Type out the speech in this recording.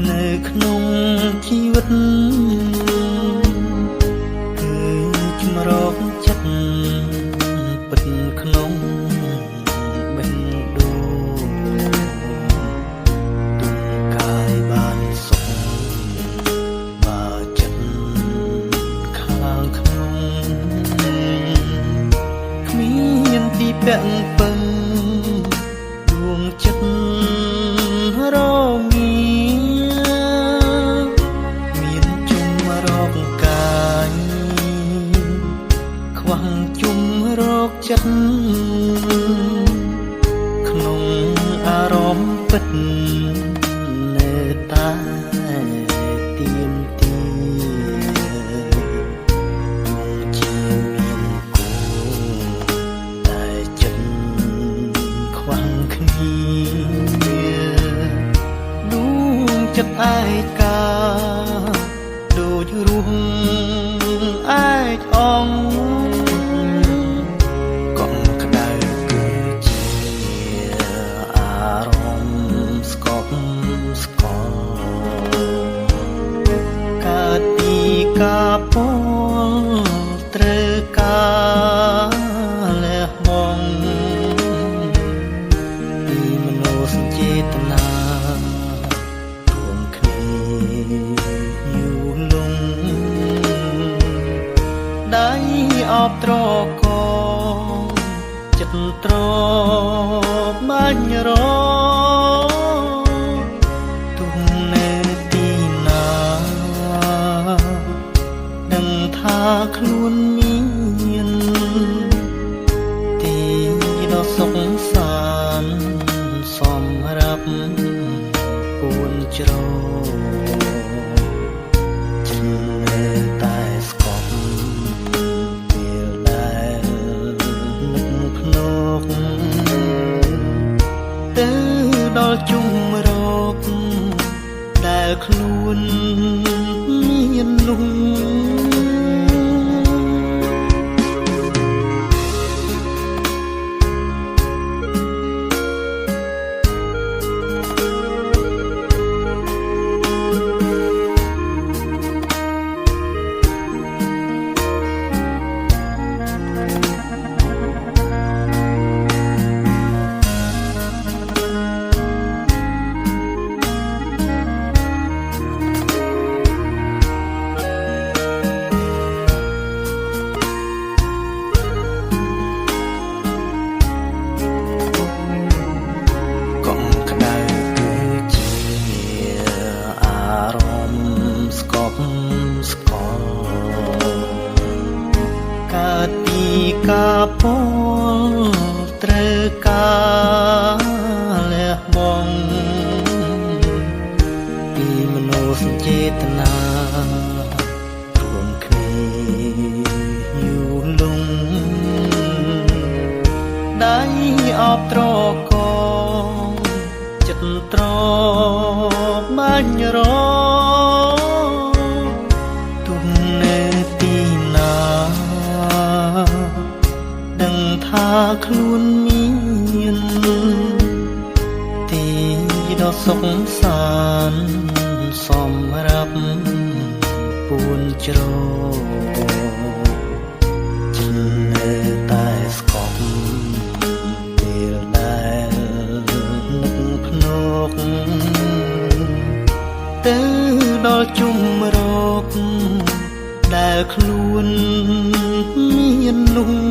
នៅក្នុងជីវិតគឺជំរកចិត្តពិតក្នុងបេះដូងទុំកាយបានសុខបើចិត្តខាងក្នុងគ្មានទីពាក់ពឹងដួងចិត្តរងាចិត្តក្នុងអារម្មណ៍ពិតនៅតែទៀមទាជាមានគូតែចិត្តខ្វះគ្នាដួងចិត្តឯកាដូចរូងឯកអងការពលត្រូវការលះបង់ពីមនោសញ្ចេតនារួមគ្នាយូរលងដៃអបត្រកចិត្តត្របាញ់រខ្លួនមានទីដ៏សុខសាន្តសម្រាប់ពួនជ្រោនៅតែស្កប់ពេលដែលនឹកភ្នក់ទៅដល់ជុំរកដែលខ្លួនមាននោះការពលត្រូវការលះបង់ពីមនោសញ្ចេតនារួមគ្នាយូរលងដៃអបត្រកចិត្តត្របាញ់រទុំនៅទីណាដឹងថាខ្លួនមានទីដ៏សុខសាន្តសម្រាប់ពួនជ្រោនៅតែស្កប់ពេលដែលនឹកភ្នក់ទៅដល់ជុំរកដែលខ្លួនមាននោះ